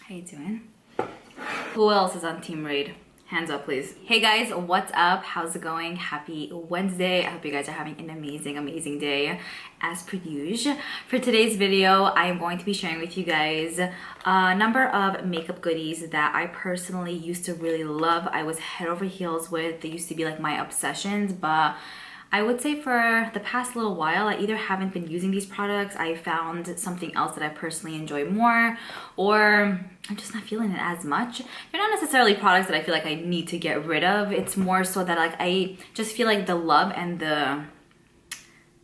How you doing? Who else is on Team Raid? Hands up, please. Hey guys, what's up? How's it going? Happy Wednesday. I hope you guys are having an amazing day as per usual. For today's video, I am going to be sharing with you guys a number of makeup goodies that I personally used to really love. I was head over heels with. They used to be like my obsessions, but I would say for the past little while, I either haven't been using these products, I found something else that I personally enjoy more, or I'm just not feeling it as much. They're not necessarily products that I feel like I need to get rid of. It's more so that like I just feel like the love and the,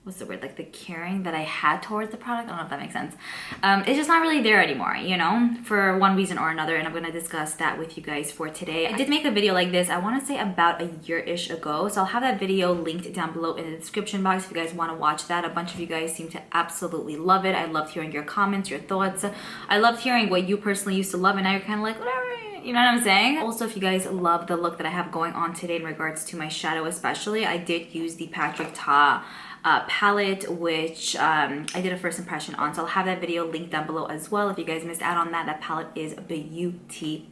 what's the word, like the caring that I had towards the product, I don't know if that makes sense. It's just not really there anymore, you know, for one reason or another, and I'm gonna discuss that with you guys for today. I did make a video like this, I wanna say about a year-ish ago, so I'll have that video linked down below in the description box if you guys wanna watch that. A bunch of you guys seem to absolutely love it. I loved hearing your comments, your thoughts. I loved hearing what you personally used to love, and now you're kind of like, whatever, you know what I'm saying? Also, if you guys love the look that I have going on today in regards to my shadow especially, I did use the Patrick Ta palette, which I did a first impression on, so I'll have that video linked down below as well. If you guys missed out on that, that palette is beautiful.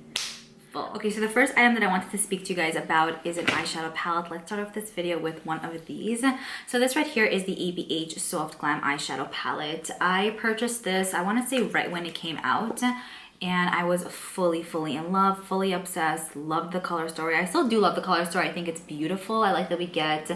Okay, so the first item that I wanted to speak to you guys about is an eyeshadow palette. Let's start off this video with one of these. So this right here is the ABH Soft Glam eyeshadow palette. I purchased this, I want to say right when it came out, and I was fully in love, fully obsessed, loved the color story. I still do love the color story. I think it's beautiful. I like that we get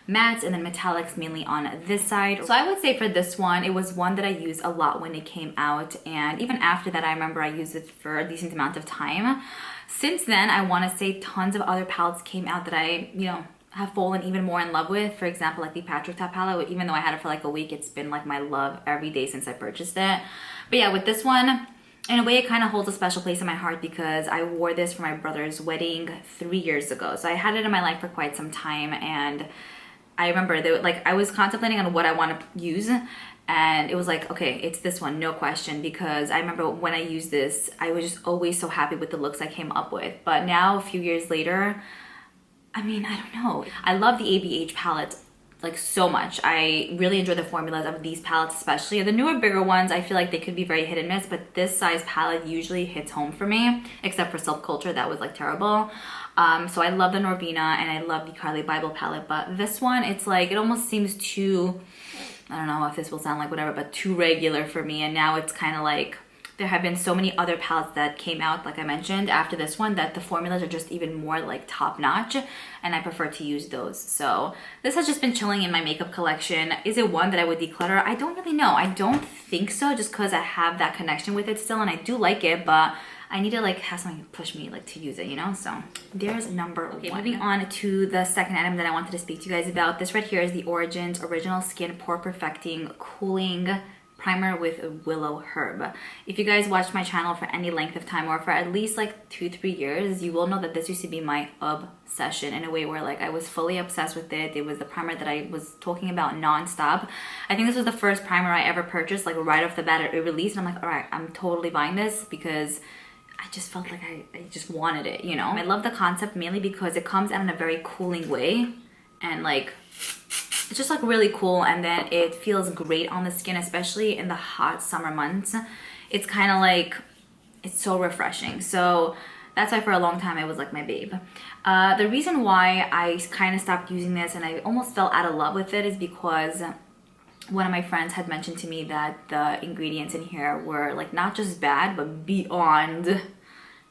mattes and then metallics mainly on this side. So I would say for this one, it was one that I used a lot when it came out, and even after that, I remember I used it for a decent amount of time. Since then, I want to say tons of other palettes came out that I, you know, have fallen even more in love with. For example, like the Patrick Ta palette, even though I had it for like a week, it's been like my love every day since I purchased it. But yeah, with this one, in a way, it kind of holds a special place in my heart because I wore this for my brother's wedding 3 years ago. So I had it in my life for quite some time, and I remember that, like, I was contemplating on what I want to use, and it was like, okay, it's this one, no question, because I remember when I used this, I was just always so happy with the looks I came up with. But now, a few years later, I mean, I don't know. I love the ABH palette like so much. I really enjoy the formulas of these palettes, especially the newer, bigger ones. I feel like they could be very hit and miss, but this size palette usually hits home for me, except for Self Culture, that was like terrible. So I love the Norvina and I love the Carly Bible palette, but this one, it's like, it almost seems too, I don't know if this will sound like whatever, but too regular for me. And now it's kind of like, there have been so many other palettes that came out, like I mentioned, after this one, that the formulas are just even more like top notch, and I prefer to use those. So this has just been chilling in my makeup collection. Is it one that I would declutter? I don't really know. I don't think so, just because I have that connection with it still, and I do like it, but I need to like have something push me like to use it, you know? So there's number one. Moving on to the second item that I wanted to speak to you guys about. This right here is the Origins Original Skin Pore Perfecting Cooling Primer with Willow Herb. If you guys watched my channel for any length of time, or for at least like 2-3 years, you will know that this used to be my obsession, in a way where like I was fully obsessed with it. It was the primer that I was talking about non-stop. I think this was the first primer I ever purchased, like right off the bat it released, and I'm like, all right, I'm totally buying this because I just felt like I just wanted it, you know? I love the concept mainly because it comes out in a very cooling way, and like, it's just like really cool, and then it feels great on the skin, especially in the hot summer months. It's kind of like, it's so refreshing. So that's why for a long time it was like my babe. The reason why I kind of stopped using this and I almost fell out of love with it is because one of my friends had mentioned to me that the ingredients in here were like not just bad, but beyond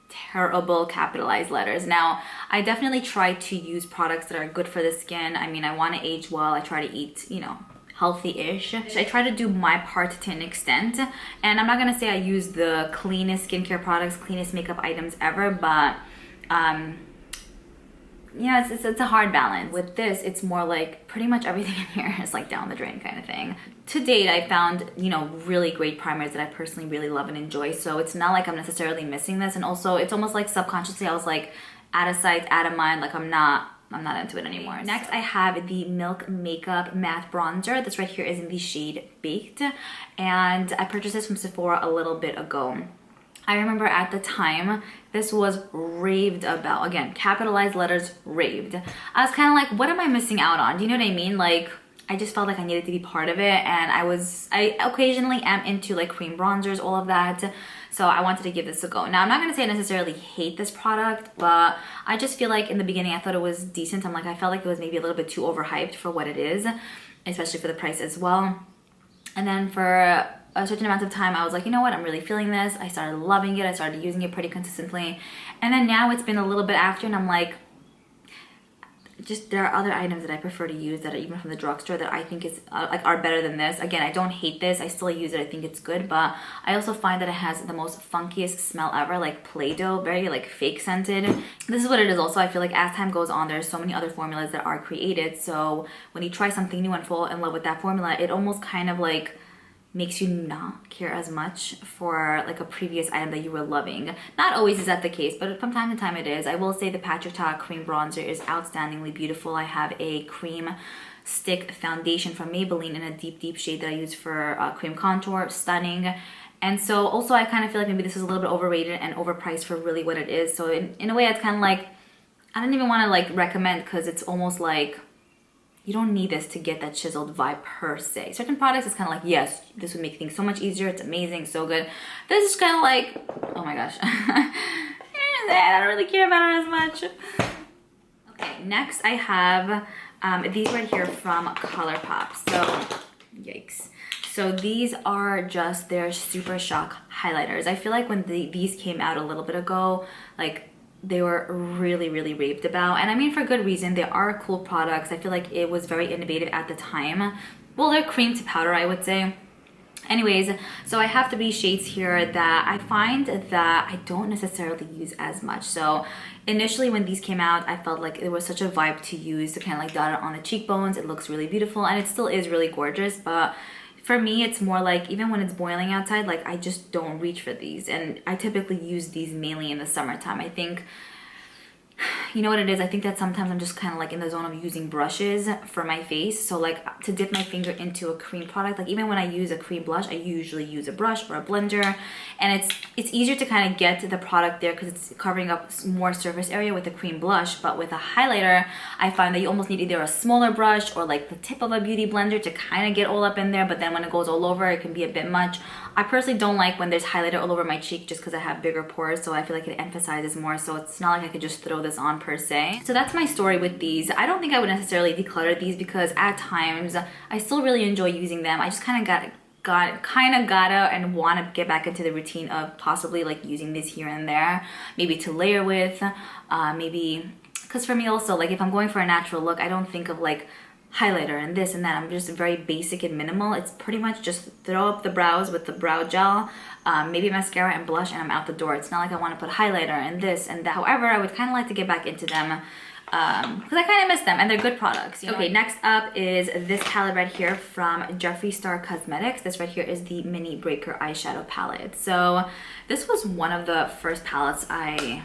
terrible, capitalized letters. Now, I definitely try to use products that are good for the skin. I mean, I want to age well. I try to eat, you know, healthy-ish. I try to do my part to an extent. And I'm not going to say I use the cleanest skincare products, cleanest makeup items ever, but yeah, it's a hard balance. With this, it's more like pretty much everything in here is like down the drain kind of thing. To date, I found, you know, really great primers that I personally really love and enjoy. So it's not like I'm necessarily missing this. And also, it's almost like subconsciously I was like, out of sight, out of mind. Like I'm not into it anymore. Next, I have the Milk Makeup Matte Bronzer. This right here is in the shade Baked. And I purchased this from Sephora a little bit ago. I remember at the time, this was raved about. Again, capitalized letters, raved. I was kind of like, what am I missing out on? Do you know what I mean? Like, I just felt like I needed to be part of it, and I occasionally am into like cream bronzers, all of that. So I wanted to give this a go. Now, I'm not gonna say I necessarily hate this product, but I just feel like in the beginning I thought it was decent. I felt like it was maybe a little bit too overhyped for what it is, especially for the price as well. And then for a certain amount of time, I was like, you know what, I'm really feeling this. I started loving it. I started using it pretty consistently. And then now it's been a little bit after, and I'm like, just there are other items that I prefer to use that are even from the drugstore that I think is are better than this. Again, I don't hate this. I still use it. I think it's good, but I also find that it has the most funkiest smell ever, like Play-Doh, very like fake scented. This is what it is also. I feel like as time goes on, there's so many other formulas that are created. So when you try something new and fall in love with that formula, it almost kind of like makes you not care as much for like a previous item that you were loving. Not always is that the case, but from time to time it is. I will say the Patrick Ta cream bronzer is outstandingly beautiful. I have a cream stick foundation from Maybelline in a deep shade that I use for cream contour. Stunning. And so also I kind of feel like maybe this is a little bit overrated and overpriced for really what it is. So in a way it's kind of like, I don't even want to like recommend, because it's almost like you don't need this to get that chiseled vibe per se. Certain products, it's kind of like, yes, this would make things so much easier. It's amazing, so good. This is kind of like, oh my gosh. I don't really care about it as much. Okay, next I have these right here from ColourPop. So, yikes. So these are just their Super Shock highlighters. I feel like when these came out a little bit ago, like, they were really raved about, and I mean for good reason. They are cool products. I feel like it was very innovative at the time. Well, they're cream to powder, I would say. Anyways, so I have 3 shades here that I find that I don't necessarily use as much. So initially when these came out, I felt like it was such a vibe to use, to kind of like dot it on the cheekbones. It looks really beautiful, and it still is really gorgeous, but for me, it's more like, even when it's boiling outside, like I just don't reach for these. And I typically use these mainly in the summertime. I think, you know what it is? I think that sometimes I'm just kind of like in the zone of using brushes for my face. So like to dip my finger into a cream product, like even when I use a cream blush, I usually use a brush or a blender. And it's easier to kind of get to the product there because it's covering up more surface area with a cream blush. But with a highlighter, I find that you almost need either a smaller brush or like the tip of a beauty blender to kind of get all up in there. But then when it goes all over, it can be a bit much. I personally don't like when there's highlighter all over my cheek just because I have bigger pores. So I feel like it emphasizes more. So it's not like I could just throw this on per se. So that's my story with these. I don't think I would necessarily declutter these because at times I still really enjoy using them. I just kind of gotta and want to get back into the routine of possibly like using this here and there, maybe to layer with, maybe because for me also, like if I'm going for a natural look, I don't think of like highlighter and this and that. I'm just very basic and minimal. It's pretty much just throw up the brows with the brow gel, maybe mascara and blush, and I'm out the door. It's not like I want to put highlighter and this and that. However, I would kind of like to get back into them because I kind of miss them, and they're good products. Okay, next up is this palette right here from Jeffree Star Cosmetics. This right here is the Mini Breaker eyeshadow palette. So this was one of the first palettes I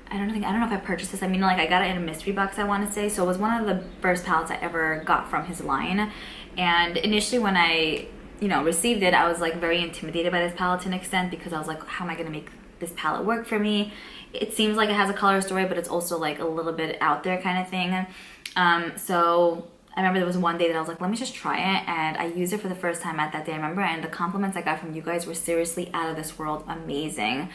don't know if I purchased this. I mean, like I got it in a mystery box, I want to say. So it was one of the first palettes I ever got from his line. And initially when I, received it, I was like very intimidated by this palette to an extent because I was like, how am I going to make this palette work for me? It seems like it has a color story, but it's also like a little bit out there kind of thing. So I remember there was one day that I was like, let me just try it. And I used it for the first time at that day, I remember. And the compliments I got from you guys were seriously out of this world amazing.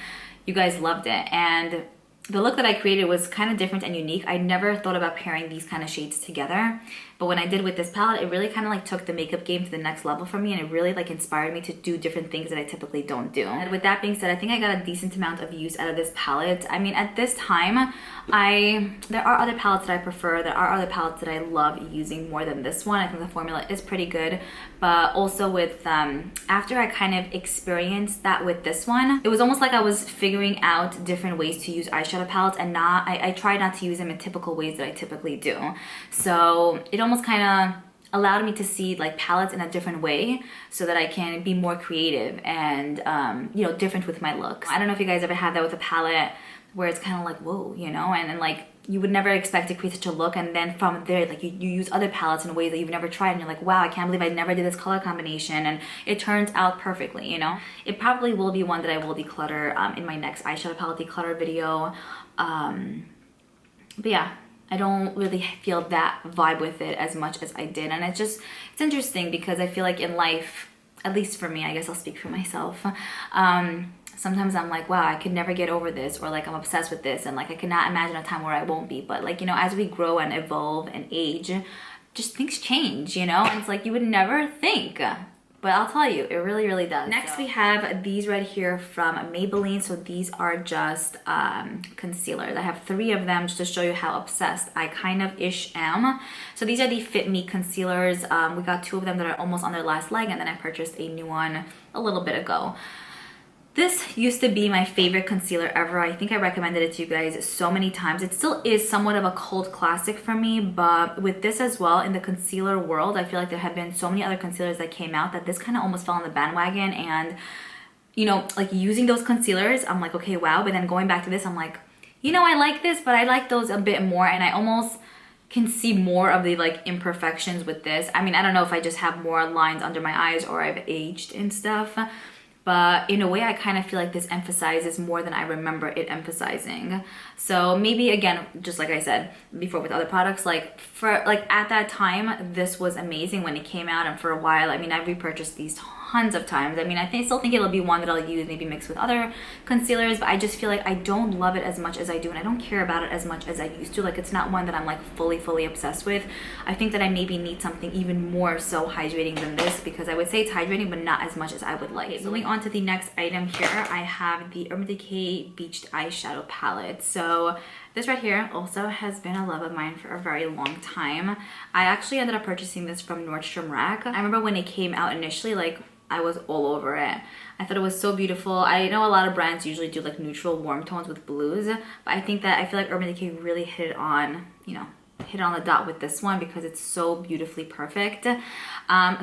You guys loved it. And the look that I created was kind of different and unique. I never thought about pairing these kind of shades together, but when I did with this palette, it really kind of like took the makeup game to the next level for me, and it really like inspired me to do different things that I typically don't do. And with that being said, I think I got a decent amount of use out of this palette. I mean, at this time, there are other palettes that I prefer. There are other palettes that I love using more than this one. I think the formula is pretty good, but also with after I kind of experienced that with this one, it was almost like I was figuring out different ways to use eyeshadow palettes, and I try not to use them in typical ways that I typically do. So it almost kind of allowed me to see like palettes in a different way so that I can be more creative and different with my looks. I don't know if you guys ever had that with a palette where it's kind of like, whoa, and then like you would never expect to create such a look, and then from there like you use other palettes in ways that you've never tried, and you're like, wow, I can't believe I never did this color combination, and it turns out perfectly. It probably will be one that I will declutter in my next eyeshadow palette declutter video. But yeah, I don't really feel that vibe with it as much as I did. And it's interesting because I feel like in life, at least for me, I guess I'll speak for myself, sometimes I'm like, wow, I could never get over this, or like I'm obsessed with this, and like I cannot imagine a time where I won't be. But like, you know, as we grow and evolve and age, just things change, you know? And it's like you would never think. But I'll tell you, it really, really does. Next, we have these right here from Maybelline. So these are just concealers. I have 3 of them just to show you how obsessed I kind of am. So these are the Fit Me concealers. We got 2 of them that are almost on their last leg, and then I purchased a new one a little bit ago. This used to be my favorite concealer ever. I think I recommended it to you guys so many times. It still is somewhat of a cult classic for me, but with this as well, in the concealer world, I feel like there have been so many other concealers that came out that this kind of almost fell on the bandwagon. And, you know, like using those concealers, I'm like, okay, wow. But then going back to this, I'm like, you know, I like this, but I like those a bit more. And I almost can see more of the like imperfections with this. I mean, I don't know if I just have more lines under my eyes or I've aged and stuff. But in a way, I kind of feel like this emphasizes more than I remember it emphasizing. So maybe, again, just like I said before with other products, like at that time, this was amazing when it came out. And for a while, I mean, I've repurchased these tons of times. I mean, I still think it'll be one that I'll use, maybe mixed with other concealers, but I just feel like I don't love it as much as I do, and I don't care about it as much as I used to. Like, it's not one that I'm like fully obsessed with. I think that I maybe need something even more so hydrating than this, because I would say it's hydrating, but not as much as I would like. Okay, moving on to the next item here, I have the Urban Decay Beached Eyeshadow Palette. So this right here also has been a love of mine for a very long time. I actually ended up purchasing this from Nordstrom Rack. I remember when it came out initially, like, I was all over it. I thought it was so beautiful. I know a lot of brands usually do like neutral warm tones with blues, but I feel like Urban Decay really hit it on, you know, hit on the dot with this one because it's so beautifully perfect.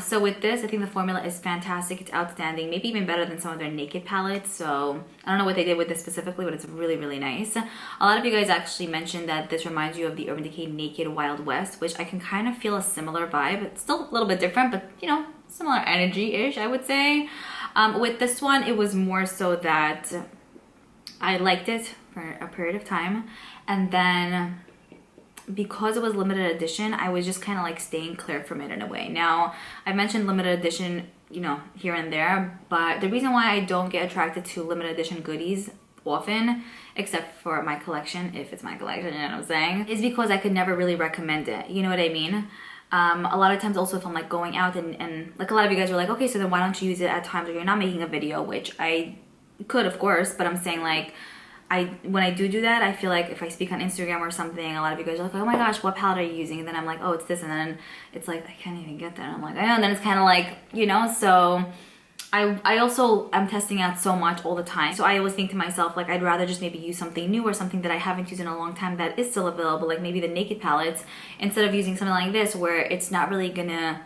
So with this, I think the formula is fantastic. It's outstanding, maybe even better than some of their Naked palettes. So I don't know what they did with this specifically, but it's really nice. A lot of you guys actually mentioned that this reminds you of the Urban Decay Naked Wild West, which I can kind of feel a similar vibe. It's still a little bit different, but you know, similar energy-ish, I would say. With this one, it was more so that I liked it for a period of time, and then because it was limited edition, I was just kind of like staying clear from it in a way. Now, I mentioned limited edition, you know, here and there, but the reason why I don't get attracted to limited edition goodies often, except for my collection, if it's my collection, you know what I'm saying, is because I could never really recommend it. You know what I mean? A lot of times also if I'm like going out and like a lot of you guys were like, okay, so then why don't you use it at times where you're not making a video, which I could, of course, but I'm saying like, when I do that, I feel like if I speak on Instagram or something, a lot of you guys are like, oh my gosh, what palette are you using? And then I'm like, oh, it's this. And then it's like, I can't even get that. And I'm like, I know. And then it's kind of like, you know, so I also am testing out so much all the time. So I always think to myself, like, I'd rather just maybe use something new or something that I haven't used in a long time that is still available, like maybe the Naked palettes, instead of using something like this where it's not really gonna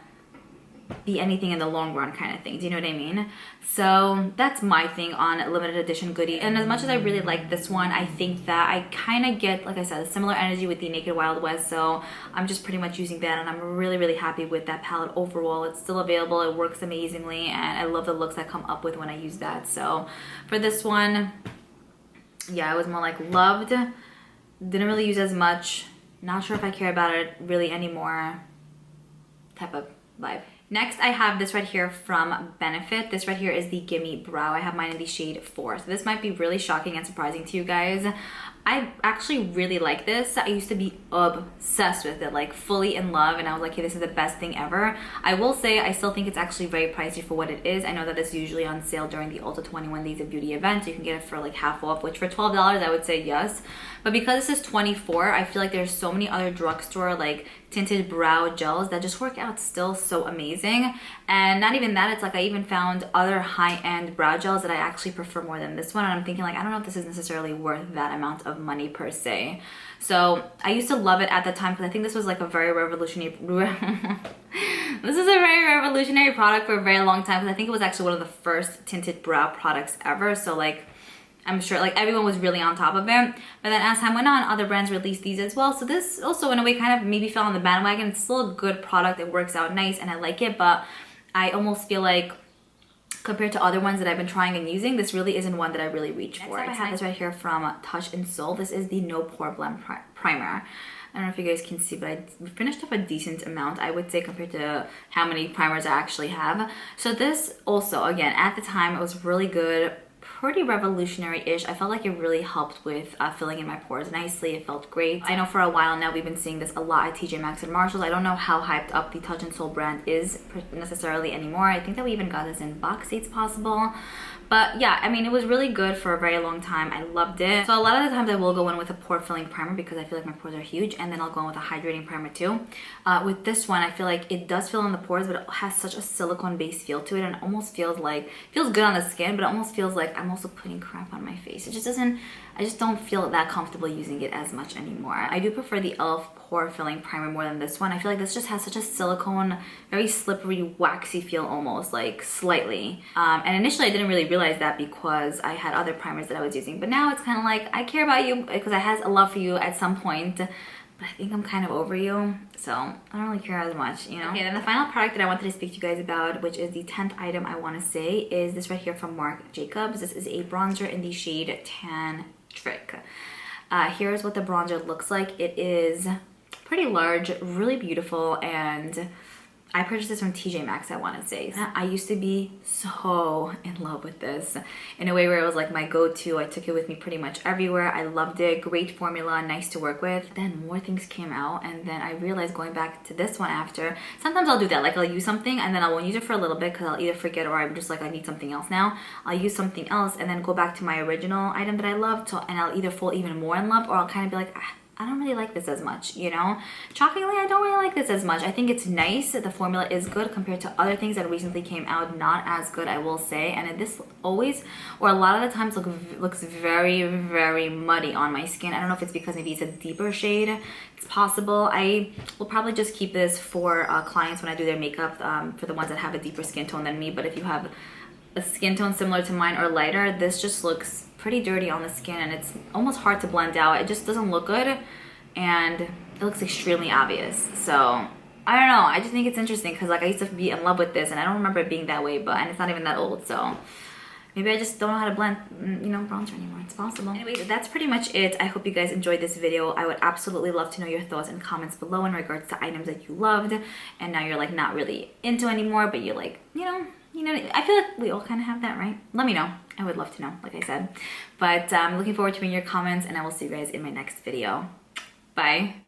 be anything in the long run kind of thing. Do you know what I mean? So that's my thing on limited edition goodie. And as much as I really like this one, I think that I kind of get, like I said, a similar energy with the Naked Wild West. So I'm just pretty much using that, and I'm really happy with that palette overall. It's still available, it works amazingly, and I love the looks I come up with when I use that. So for this one, yeah, I was more like loved, didn't really use as much, not sure if I care about it really anymore type of vibe. Next, I have this right here from Benefit. This right here is the Gimme Brow. I have mine in the shade 4. So this might be really shocking and surprising to you guys. I actually really like this. I used to be obsessed with it, like fully in love, and I was like, hey, this is the best thing ever. I will say I still think it's actually very pricey for what it is. I know that it's usually on sale during the Ulta 21 Days of Beauty event. So you can get it for like half off, which for $12 I would say yes. But because this is $24, I feel like there's so many other drugstore like tinted brow gels that just work out still so amazing. And not even that, it's like I even found other high-end brow gels that I actually prefer more than this one, and I'm thinking like, I don't know if this is necessarily worth that amount of money per se. So I used to love it at the time because I think this was like a very revolutionary this is a very revolutionary product for a very long time, because I think it was actually one of the first tinted brow products ever. So like, I'm sure like everyone was really on top of it. But then as time went on, other brands released these as well. So this also in a way kind of maybe fell on the bandwagon. It's still a good product. It works out nice and I like it, but I almost feel like compared to other ones that I've been trying and using, this really isn't one that I really reach for. Next up, I have this right here from Touch in Soul. This is the No Pore Blend Primer. I don't know if you guys can see, but I finished up a decent amount, I would say, compared to how many primers I actually have. So this also, again, at the time, it was really good. Pretty revolutionary-ish. I felt like it really helped with filling in my pores nicely. It felt great. I know for a while now we've been seeing this a lot at TJ Maxx and Marshalls. I don't know how hyped up the Touch and Soul brand is necessarily anymore. I think that we even got this in box seats possible. But yeah, I mean, it was really good for a very long time. I loved it. So a lot of the times I will go in with a pore filling primer because I feel like my pores are huge, and then I'll go in with a hydrating primer too. With this one, I feel like it does fill in the pores, but it has such a silicone based feel to it, and it almost feels like, feels good on the skin, but it almost feels like I'm also putting crap on my face. It just doesn't, I just don't feel that comfortable using it as much anymore. I do prefer the e.l.f. pore filling primer more than this one. I feel like this just has such a silicone, very slippery, waxy feel almost, like slightly. And initially I didn't really realize that because I had other primers that I was using, but now it's kind of like, I care about you because I had a love for you at some point, but I think I'm kind of over you, so I don't really care as much, you know? Okay, then the final product that I wanted to speak to you guys about, which is the 10th item I want to say, is this right here from Marc Jacobs. This is a bronzer in the shade Tan Trick. Here's what the bronzer looks like. It is pretty large, really beautiful, and I purchased this from TJ Maxx, I want to say. I used to be so in love with this in a way where it was like my go-to. I took it with me pretty much everywhere. I loved it. Great formula, nice to work with. Then more things came out, and then I realized going back to this one after, sometimes I'll do that. Like I'll use something and then I won't use it for a little bit because I'll either forget or I'm just like, I need something else now. I'll use something else and then go back to my original item that I loved, and I'll either fall even more in love or I'll kind of be like, I don't really like this as much, you know? Shockingly, I don't really like this as much. I think it's nice. The formula is good compared to other things that recently came out. Not as good, I will say. And this always, or a lot of the times, looks very, very muddy on my skin. I don't know if it's because maybe it's a deeper shade. It's possible. I will probably just keep this for clients when I do their makeup, for the ones that have a deeper skin tone than me. But if you have a skin tone similar to mine or lighter, this just looks pretty dirty on the skin, and it's almost hard to blend out. It just doesn't look good, and it looks extremely obvious. So I don't know, I just think it's interesting because like I used to be in love with this, and I don't remember it being that way, and it's not even that old, so maybe I just don't know how to blend, you know, bronzer anymore. It's possible. Anyways, that's pretty much it. I hope you guys enjoyed this video. I would absolutely love to know your thoughts and comments below in regards to items that you loved and now you're like not really into anymore, but you're like, you know, I feel like we all kind of have that, right? Let me know. I would love to know, like I said. But I'm looking forward to reading your comments, and I will see you guys in my next video. Bye.